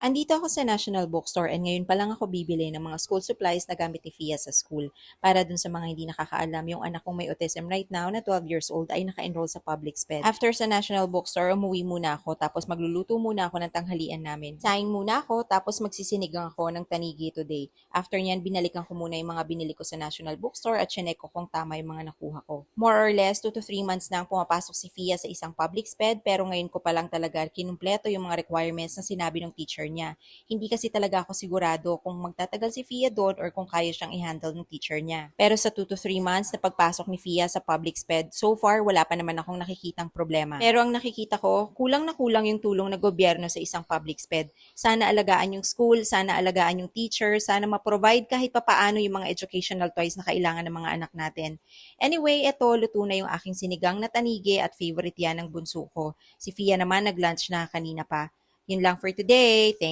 Andito ako sa National Bookstore and ngayon pa lang ako bibili ng mga school supplies na gamit ni Fia sa school. Para dun sa mga hindi nakakaalam, yung anak kong may autism right now na 12 years old ay naka-enroll sa public sped. After sa National Bookstore, umuwi muna ako tapos magluluto muna ako ng tanghalian namin. Saing muna ako tapos magsisinigang ako ng tanigi today. After nyan, binalikan ko muna yung mga binili ko sa National Bookstore at chinek ko kung tama yung mga nakuha ko. More or less, 2 to 3 months na ang pumapasok si Fia sa isang public sped pero ngayon ko pa lang talaga kinumpleto yung mga requirements na sinabi ng teacher niya. Hindi kasi talaga ako sigurado kung magtatagal si Fia doon or kung kaya siyang i-handle ng teacher niya. Pero sa 2 to 3 months na pagpasok ni Fia sa public sped, so far wala pa naman akong nakikitang problema. Pero ang nakikita ko, kulang na kulang yung tulong ng gobyerno sa isang public sped. Sana alagaan yung school, sana alagaan yung teacher, sana ma-provide kahit papaano yung mga educational toys na kailangan ng mga anak natin. Anyway, eto, luto na yung aking sinigang na tanigi at favorite yan ng bunso ko. Si Fia naman nag-lunch na kanina pa. Yun lang for today. Thank